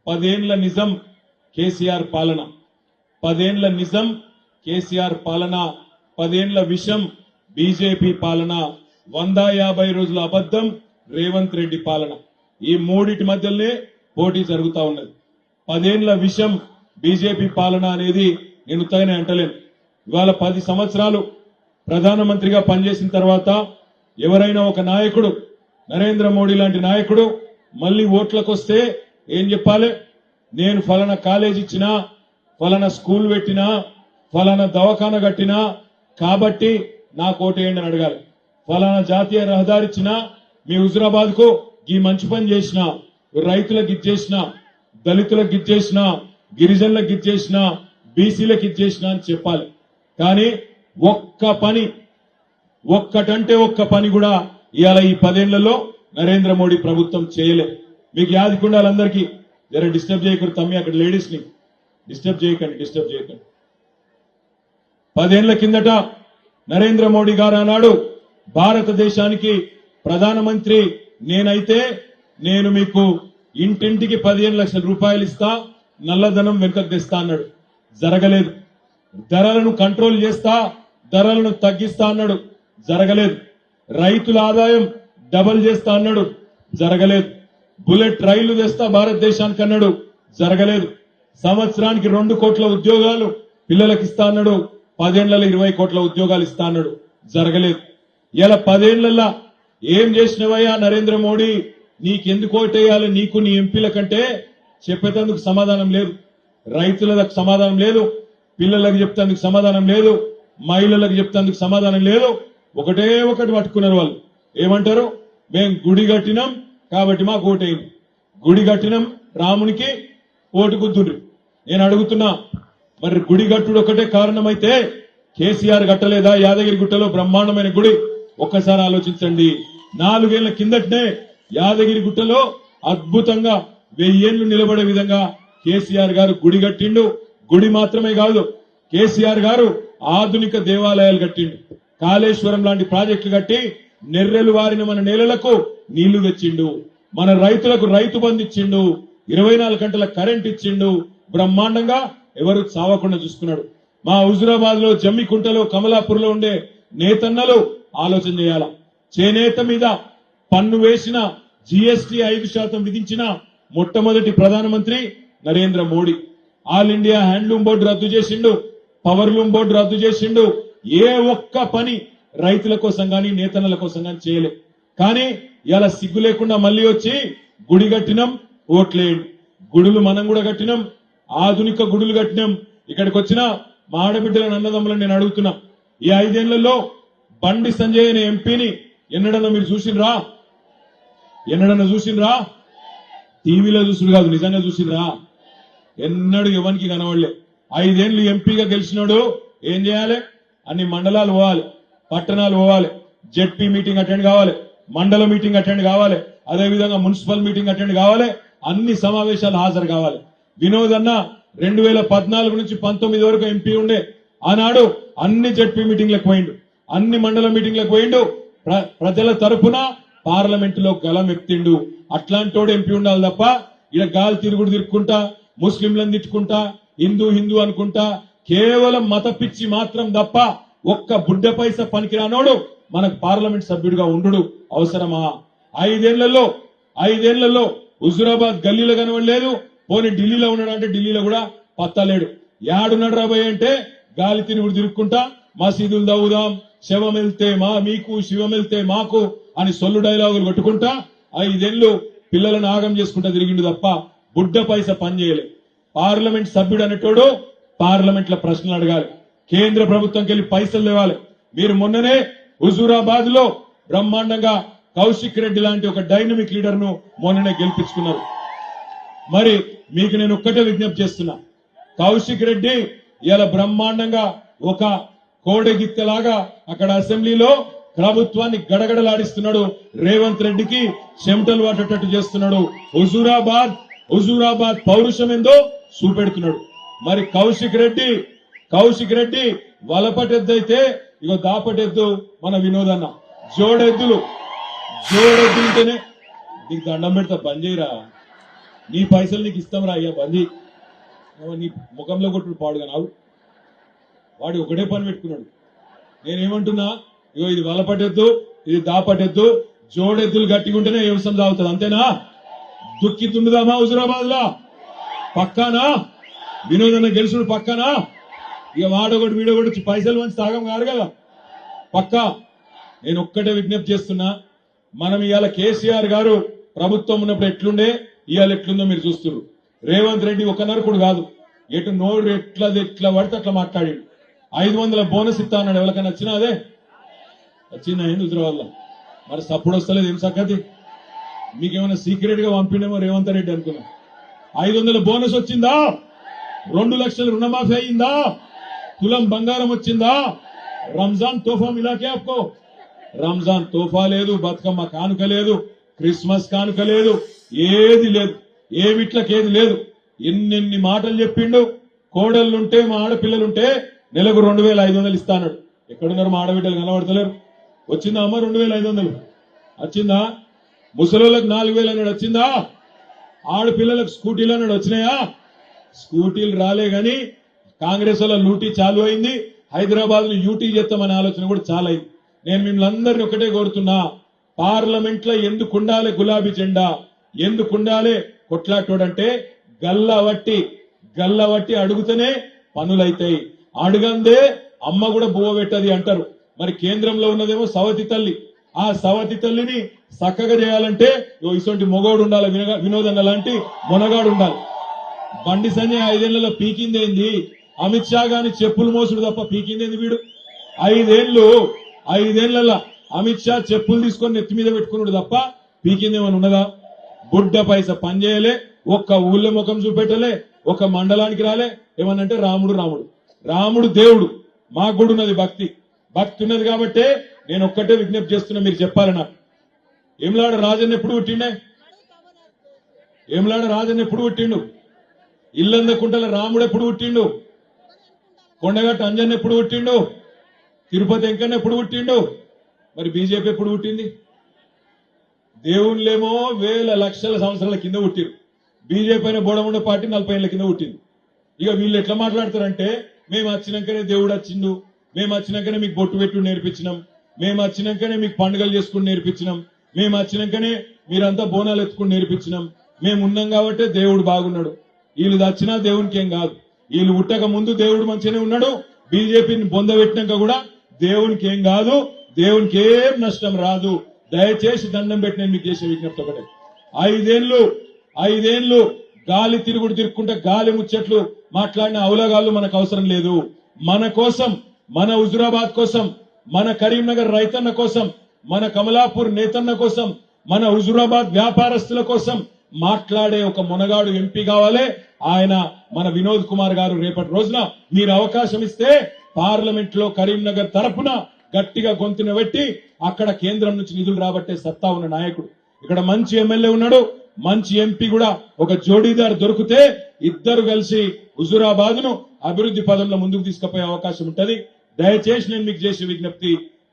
10 ఏళ్ల నిజం కేసీఆర్ పాలన, 10 ఏళ్ల నిజం కేసీఆర్ పాలన, 10 ఏళ్ల విషం బీజేపీ పాలన, 150 రోజుల అబద్ధం రేవంత్ రెడ్డి పాలన. ఈ మూడిటి మధ్యలోనే పోటీ జరుగుతా ఉన్నది. 10 ఏళ్ల విషం బీజేపీ పాలన అనేది నేను ఉత్తగానే అంటలేను. ఇవాళ 10 సంవత్సరాలు ప్రధానమంత్రిగా పనిచేసిన తర్వాత ఎవరైనా ఒక నాయకుడు, నరేంద్ర మోడీ లాంటి నాయకుడు మళ్ళీ ఓట్లకు వస్తే ఏం చెప్పాలి? నేను ఫలానా కాలేజ్ ఇచ్చినా, ఫలానా స్కూల్ పెట్టినా, ఫలానా దవాఖాన కట్టినా కాబట్టి నాకు ఓటేయండి అని అడగాలి. ఫలానా జాతీయ రహదారి ఇచ్చినా, మీ హుజురాబాద్ కు ఈ మంచి పని చేసినా, రైతులకు ఇచ్చేసినా, దళితులకు ఇచ్చేసినా, గిరిజనులకు ఇచ్చేసినా, బీసీలకు ఇచ్చేసినా అని చెప్పాలి. కానీ ఒక్కటంటే ఒక్క పని కూడా ఇవాళ ఈ 10 ఏళ్లలో నరేంద్ర మోడీ ప్రభుత్వం చేయలే. మీకు యాదకుండా వాళ్ళందరికీ జర డిస్టర్బ్ చేయకూడదు తమ్మి, అక్కడ లేడీస్ ని డిస్టర్బ్ చేయకండి. 10 ఏళ్ల కిందట నరేంద్ర మోడీ గారు అన్నాడు, భారతదేశానికి ప్రధానమంత్రి నేనైతే నేను మీకు ఇంటింటికి 15 లక్షల రూపాయలు ఇస్తా, నల్లధనం వెనుకకు తెస్తా అన్నాడు. జరగలేదు. ధరలను కంట్రోల్ చేస్తా, ధరలను తగ్గిస్తా అన్నాడు. జరగలేదు. రైతుల ఆదాయం డబల్ చేస్తా అన్నాడు. జరగలేదు. బుల్లెట్ రైళ్లు తెస్తా భారతదేశానికి అన్నాడు. జరగలేదు. సంవత్సరానికి 2 కోట్ల ఉద్యోగాలు పిల్లలకు ఇస్తా అన్నాడు. 10 ఏళ్లలో 20 కోట్ల ఉద్యోగాలు ఇస్తా అన్నాడు. జరగలేదు. ఇలా 10 ఏళ్లలో ఏం చేసినవయ్యా నరేంద్ర మోడీ? నీకెందుకు ఓటేయాలి? నీకు నీ ఎంపీల కంటే చెప్పేందుకు సమాధానం లేదు. రైతులకు సమాధానం లేదు, పిల్లలకు చెప్తేందుకు సమాధానం లేదు, మహిళలకు చెప్తేందుకు సమాధానం లేదు. ఒకటే ఒకటి పట్టుకున్నారు వాళ్ళు. ఏమంటారు? మేం గుడి కట్టినాం కాబట్టి మాకు ఓటేయండి. గుడి కట్టినాం రామునికి ఓటు గుద్దుండ్రి. నేను అడుగుతున్నా, మరి గుడి కట్టుడు ఒకటే కారణమైతే కేసీఆర్ కట్టలేదా? యాదగిరి గుట్టలో బ్రహ్మాండమైన గుడి. ఒక్కసారి ఆలోచించండి. 4 ఏళ్ల కిందటనే యాదగిరి గుట్టలో అద్భుతంగా 1000 ఏళ్లు నిలబడే విధంగా కేసీఆర్ గారు గుడి కట్టిండు. గుడి మాత్రమే కాదు, కేసీఆర్ గారు ఆధునిక దేవాలయాలు కట్టిండు. కాళేశ్వరం లాంటి ప్రాజెక్టులు కట్టి నెర్రెలు వారిన మన నేలలకు నీళ్లు తెచ్చిండు. మన రైతులకు రైతు బంధు ఇచ్చిండు. 24 గంటల కరెంట్ ఇచ్చిండు. బ్రహ్మాండంగా ఎవరు చావకుండా చూసుకున్నాడు. మా హుజురాబాద్ లో, జమ్మికుంటలో, కమలాపూర్ లో ఉండే నేతన్నలు ఆలోచన చేయాల. చేనేత మీద పన్ను వేసిన, జీఎస్టీ 5% విధించిన మొట్టమొదటి ప్రధానమంత్రి Narendra Modi. All India handloom board రద్దు చేసిండు, పవర్లూమ్ బోర్డు రద్దు చేసిండు. ఏ ఒక్క పని రైతుల కోసం గాని నేతన్నల కోసం గాని చేయలే. కానీ ఇలా సిగ్గు లేకుండా మళ్ళీ వచ్చి గుడి కట్టినాం, ఓట్లేయండి. గుడులు మనం కూడా కట్టినాం, ఆధునిక గుడులు కట్టినాం. ఇక్కడికి వచ్చిన మా ఆడబిడ్డల అన్నదమ్ములను నేను అడుగుతున్నా, ఈ 5 ఏళ్లలో బండి సంజయ్ అనే ఎంపీని ఎన్నడన్నా మీరు చూసిండ్రా? టీవీలో చూసుడు కాదు, నిజంగా చూసిండ్రా? ఎన్నడూ ఎవరికి కనబడలే. 5 ఏళ్లు ఎంపీగా గెలిచినాడు. ఏం చేయాలి? అన్ని మండలాలు పోవాలి, పట్టణాలు పోవాలి, జెడ్పీ మీటింగ్ అటెండ్ కావాలి, మండల మీటింగ్ అటెండ్ కావాలి, అదేవిధంగా మున్సిపల్ మీటింగ్ అటెండ్ కావాలి, అన్ని సమావేశాలు హాజరు కావాలి. వినోద్ అన్న 2014 నుంచి 19 వరకు ఎంపీ ఉండే. ఆనాడు అన్ని జెడ్పీ మీటింగ్లకు పోయిండు, అన్ని మండల మీటింగ్లకు పోయిండు. ప్రజల తరపున పార్లమెంటులో గలం ఎత్తిండు. అట్లాంటోడు ఎంపీ ఉండాలి తప్ప ఇలా గాలి తిరుగుకుంటా, ముస్లింలను తిట్టుకుంటా, హిందూ అనుకుంటా, కేవలం మత పిచ్చి మాత్రం తప్ప ఒక్క బుడ్డ పైసా పనికిరానోడు మనకు పార్లమెంట్ సభ్యుడిగా ఉండు అవసరమా? 5 ఏళ్లలో హుజురాబాద్ గల్లీలో కనబడలేదు. పోనీ ఢిల్లీలో ఉన్నాడు అంటే ఢిల్లీలో కూడా పత్తలేడు. యాడున్నాడు రాబోయే అంటే గాలి తిరుగుకుంటా మసీదులు దవ్వుదాం, శవం వెళ్తే మీకు, శివం వెళ్తే మాకు అని సొల్లు డైలాగులు కొట్టుకుంటా 5 ఏళ్లు పిల్లలను ఆగం చేసుకుంటా తిరిగిండు తప్ప బుడ్డ పైసా పని చేయలే. పార్లమెంట్ సభ్యుడు అనేటోడు పార్లమెంట్ లో ప్రశ్నలు అడగాలి, కేంద్ర ప్రభుత్వంకి వెళ్లి పైసలు లేవాలి. మీరు మొన్ననే హుజూరాబాద్ లో బ్రహ్మాండంగా కౌశిక్ రెడ్డి లాంటి ఒక డైనమిక్ లీడర్ ను మొన్ననే గెలిపించుకున్నారు. మరి మీకు నేను ఒక్కటే విజ్ఞప్తి చేస్తున్నా, కౌశిక్ రెడ్డి ఇలా బ్రహ్మాండంగా ఒక కోడెగిత్తలాగా అక్కడ అసెంబ్లీలో ప్రభుత్వాన్ని గడగడలాడిస్తున్నాడు. రేవంత్ రెడ్డికి చెమటలు పట్టేటట్టు చేస్తున్నాడు. హుజూరాబాద్ పౌరుషం ఏందో చూపెడుతున్నాడు. మరి కౌశిక్ రెడ్డి వలపటెద్దైతే ఇగో దాపటెద్దు మన వినోదన్న. జోడెద్దులుంటేనే నీకు దండం పెడతా, బంద్ చేయరా. నీ పైసలు నీకు ఇస్తాం రా అయ్యా బంది నీ ముఖంలో కొట్టుడు పాడుగా నావు వాడు ఒకటే పని పెట్టుకున్నాడు. నేనేమంటున్నా, ఇగో ఇది వలపట్టెద్దు, ఇది దాపట్టెద్దు, జోడెద్దులు గట్టిగా ఉంటేనే వ్యవసాయం సాగుతుంది, అంతేనా? దుక్కి తుండుదామా హుజురాబాద్ లా? పక్కానా? వినోదన్న గెలుసుడు పక్కానా? ఇక వాడొకటి వీడొకటి పైసలు మంచి తాగం కాదు కదా, పక్కా. నేను ఒక్కటే విజ్ఞప్తి చేస్తున్నా, మనం ఇవాళ కేసీఆర్ గారు ప్రభుత్వం ఉన్నప్పుడు ఎట్లుండే, ఇవాళ ఎట్లుందో మీరు చూస్తున్నారు. రేవంత్ రెడ్డి ఒక నరకుడు కాదు, ఎటు నోడు ఎట్లా పడితే అట్లా మాట్లాడి 500 బోనస్ ఇస్తా అన్నాడు. ఎవరికైనా వచ్చినా అదే వచ్చిందా ఏంది హుజురాబాద్లో? మరి సప్పుడు వస్తలేదు, ఏం సంగతి? మీకేమైనా సీక్రెట్ గా పంపిండేమో రేవంత్ రెడ్డి అనుకున్నా. 500 బోనస్ వచ్చిందా? 2 లక్షల రుణమాఫీ అయిందా? తులం బంగారం వచ్చిందా? రంజాన్ తోఫా మిలాకే ఆప్కో? రంజాన్ తోఫా లేదు, బతుకమ్మ కానుక లేదు, క్రిస్మస్ కానుక లేదు, ఏది లేదు, ఏమిట్లకేది లేదు. ఎన్నెన్ని మాటలు చెప్పిండు. కోడళ్లుంటే మా ఆడపిల్లలుంటే నెలకు 2500 ఇస్తాడు. ఎక్కడున్నారు మా ఆడబిడ్డలు? కనబడతలేరు. వచ్చిందా అమ్మ 2500? వచ్చిందా? ముసలోళ్ళకి 4000 అన్నాడు, వచ్చిందా? ఆడపిల్లలకు స్కూటీలు అన్నాడు, వచ్చినాయా? స్కూటీలు రాలే గాని కాంగ్రెస్ వాళ్ళ లూటీ చాలు అయింది. హైదరాబాద్ ను యూటీ చేస్తామనే ఆలోచన కూడా చాలా అయింది. నేను మిమ్మల్ని అందరినీ ఒకటే కోరుతున్నా, పార్లమెంట్ లో ఎందుకు ఉండాలి గులాబీ జెండా, ఎందుకు ఉండాలి కొట్లాటోడంటే గల్లవట్టి అడుగుతూనే పనులైతాయి. అడుగందే అమ్మ కూడా బువ్వ పెట్టది అంటారు. మరి కేంద్రంలో ఉన్నదేమో సవతి తల్లి. ఆ సవతి తల్లిని చక్కగా చేయాలంటే ఇటువంటి మొగోడు ఉండాలి, వినోదన్న లాంటి మొనగాడు ఉండాలి. బండి సంజయ్ 5 ఏళ్లలో పీకిందేంది? అమిత్ షా గాని చెప్పులు మోసుడు తప్ప పీకిందేంది వీడు? 5 ఏళ్లలో అమిత్ షా చెప్పులు తీసుకొని నెత్తి మీద పెట్టుకున్నాడు తప్ప పీకిందేమని ఉన్నదా? బుడ్డ పైస పనిచేయలే, ఒక్క ఊళ్ళో ముఖం చూపెట్టలే, ఒక మండలానికి రాలే. ఏమనంటే రాముడు దేవుడు. మాకు కూడా ఉన్నది భక్తి ఉన్నది కాబట్టే నేను ఒక్కటే విజ్ఞప్తి చేస్తున్నా, మీరు చెప్పాలి నాకు. ఏమలాడ రాజన్న ఎప్పుడు పుట్టిండు? ఇల్లందకుంటల రాముడు ఎప్పుడు పుట్టిండు? కొండగట్టు అంజన్ ఎప్పుడు పుట్టిండు? తిరుపతి వెంకన్న ఎప్పుడు పుట్టిండు? మరి బీజేపీ ఎప్పుడు పుట్టింది? దేవుళ్ళేమో వేల లక్షల సంవత్సరాల కింద పుట్టిరు. బీజేపీ అయిన బోడముండ పార్టీ 40 ఏళ్ల కింద పుట్టింది. ఇక వీళ్ళు ఎట్లా మాట్లాడతారంటే, మేము వచ్చినాకనే దేవుడు వచ్చిండు, మేము వచ్చినాకనే మీకు బొట్టు పెట్టు నేర్పించినాం, మేము వచ్చినాకనే మీకు పండుగలు చేసుకుని నేర్పించినాం, మేము వచ్చినాకనే మీరంతా బోనాలు ఎత్తుకుని నేర్పించినాం, మేము ఉన్నాం కాబట్టి దేవుడు బాగున్నాడు. వీళ్ళు వచ్చినా దేవునికి ఏం కాదు. వీళ్ళు పుట్టక ముందు దేవుడు మంచిగానే ఉన్నాడు. బీజేపీని బొందబెట్టినాక కూడా దేవునికి ఏం కాదు, దేవునికి ఏం నష్టం రాదు. దయచేసి దండం పెట్టి నేను మీకు చేసే విజ్ఞప్తి ఒకటే, 5 ఏళ్లు గాలి తిరుగుకుంటే గాలి ముచ్చట్లు మాట్లాడిన అవలగాళ్ళు మనకు అవసరం లేదు. మన కోసం, మన హుజురాబాద్ కోసం, మన కరీంనగర్ రైతన్న కోసం, మన కమలాపూర్ నేతన్న కోసం, మన హుజురాబాద్ వ్యాపారస్తుల కోసం మాట్లాడే ఒక మునగాడు ఎంపీ కావాలి. ఆయన మన వినోద్ కుమార్ గారు. రేపటి రోజున మీరు అవకాశం ఇస్తే పార్లమెంట్ లో కరీంనగర్ తరపున గట్టిగా గొంతున పెట్టి అక్కడ కేంద్రం నుంచి నిధులు రాబట్టే సత్తా ఉన్న నాయకుడు. ఇక్కడ మంచి ఎమ్మెల్యే ఉన్నాడు, మంచి ఎంపీ కూడా. ఒక జోడీదారు దొరికితే ఇద్దరు కలిసి హుజురాబాద్ ను అభివృద్ధి పదంలో ముందుకు తీసుకుపోయే అవకాశం ఉంటది. దయచేసి నేను మీకు చేసే విజ్ఞప్తి,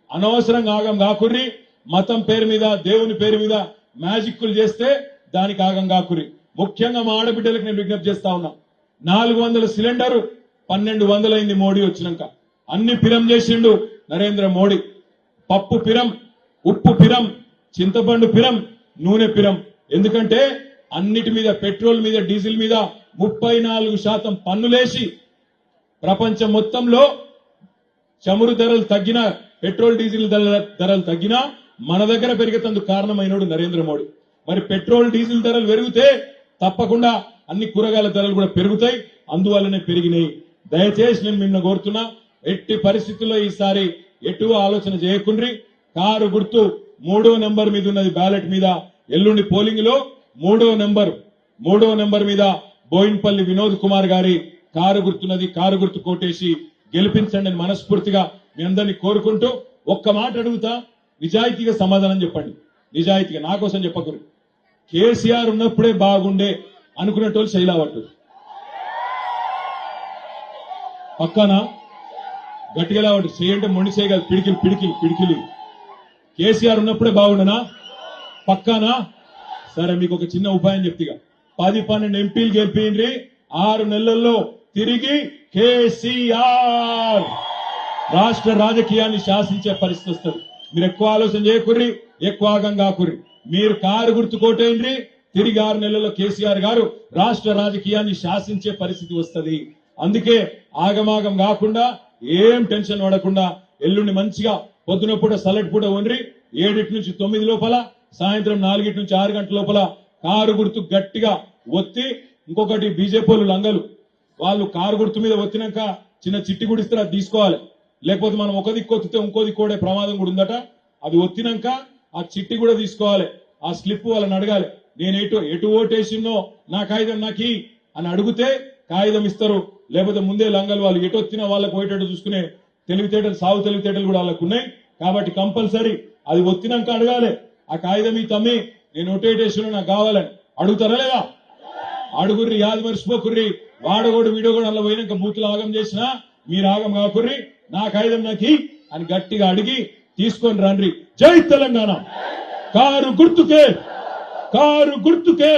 అనవసరంగా ఆగం కాకుర్రి. మతం పేరు మీద, దేవుని పేరు మీద మ్యాజిక్లు చేస్తే దానికి ఆగం కాకుర్రి. ముఖ్యంగా మా ఆడబిడ్డలకు నేను విజ్ఞప్తి చేస్తా ఉన్నా, 400 సిలిండరు 1200 అయింది మోడీ వచ్చినాక. అన్ని పిరం చేసిండు నరేంద్ర మోడీ. పప్పు పిరం, ఉప్పు పిరం, చింతపండు పిరం, నూనె పిరం. ఎందుకంటే అన్నిటి మీద, పెట్రోల్ మీద, డీజిల్ మీద 34% పన్నులేసి ప్రపంచం మొత్తంలో చమురు ధరలు తగ్గినా, పెట్రోల్ డీజిల్ ధరలు తగ్గినా మన దగ్గర పెరిగేందుకు కారణమైనడు నరేంద్ర మోడీ. మరి పెట్రోల్ డీజిల్ ధరలు పెరిగితే తప్పకుండా అన్ని కూరగాయల ధరలు కూడా పెరుగుతాయి. అందువల్లనే పెరిగినాయి. దయచేసి నేను నిన్న కోరుతున్నా, ఎట్టి పరిస్థితుల్లో ఈసారి ఎటు ఆలోచన చేయకుండ్రి. కారు గుర్తు 3వ నెంబర్ మీద ఉన్నది బ్యాలెట్ మీద. ఎల్లుండి పోలింగ్ లో 3వ నెంబర్ మీద బోయిన్పల్లి వినోద్ కుమార్ గారి కారు గుర్తున్నది. కారు గుర్తు కోటేసి గెలిపించండి అని మనస్ఫూర్తిగా మీ అందరినీ కోరుకుంటూ ఒక్క మాట అడుగుతా, నిజాయితీగా సమాధానం చెప్పండి. నిజాయితీగా, నా కోసం చెప్పకూడదు. కేసీఆర్ ఉన్నప్పుడే బాగుండే అనుకునేటోళ్ళు శైలావట్టు పక్కన గట్టిగా లావట్టు చేయంటే మొండి చేయగలదు. పిడికిలి కేసీఆర్ ఉన్నప్పుడే బాగుండనా? పక్కానా? సరే, మీకు ఒక చిన్న ఉపాయం చెప్తిగా. 10-12 ఎంపీలు గెలిపిండ్రి 6 నెలల్లో తిరిగి కేసీఆర్ రాష్ట్ర రాజకీయాన్ని శాసించే పరిస్థితి వస్తుంది. మీరు ఎక్కువ ఆలోచన చేయకుర్రి, ఎక్కువ ఆగం కాకుర్రి. మీరు కారు గుర్తు కోటేయండి, తిరిగి 6 నెలల్లో కేసీఆర్ గారు రాష్ట్ర రాజకీయాన్ని శాసించే పరిస్థితి వస్తుంది. అందుకే ఆగమాగం కాకుండా ఏం టెన్షన్ పడకుండా ఎల్లుండి మంచిగా పొద్దున పూట సలట్ పూట వండ్రి 7 నుంచి 9 లోపల, సాయంత్రం 4 నుంచి 6 గంటల లోపల కారు గుర్తు గట్టిగా ఒత్తి, ఇంకొకటి బీజేపీ లంగలు వాళ్ళు కారు గుర్తు మీద ఒత్తినాక చిన్న చిట్టి కూడా ఇస్తారు, అది తీసుకోవాలి. లేకపోతే మనం ఒక దిక్కు ఒత్తితే ఇంకో దిక్కు కూడా ప్రమాదం కూడా ఉందట. అది ఒత్తినాక ఆ చిట్టి కూడా తీసుకోవాలి, ఆ స్లిప్ వాళ్ళని అడగాలి. నేను ఎటు ఓటేసిందో నా కాగితం నాకి అని అడిగితే కాగితం ఇస్తారు. లేకపోతే ముందే లంగలు వాళ్ళు ఎటు వచ్చినా వాళ్ళకు పోయేటట్టు చూసుకునే తెలివితేటలు, సాగు తెలివితేటలు కూడా వాళ్ళకు ఉన్నాయి. కాబట్టి కంపల్సరీ అది ఒత్తినాక అడగాలి. ఆ కాగితం ఈ తమ్మి నేను ఒటేటేషన్ నాకు కావాలని అడుగుతారా లేదా? అడుగుర్రి, యాది మర్చిపోకుర్రి. వాడగోడు వీడోగోడు అలా పోయినాక బూతులు ఆగం చేసినా మీరు ఆగం కాకుర్రి. నా కాగితం నాకి అని గట్టిగా అడిగి తీసుకొని రండి. జై తెలంగాణ. కారు గుర్తుకే, కారు గుర్తుకే.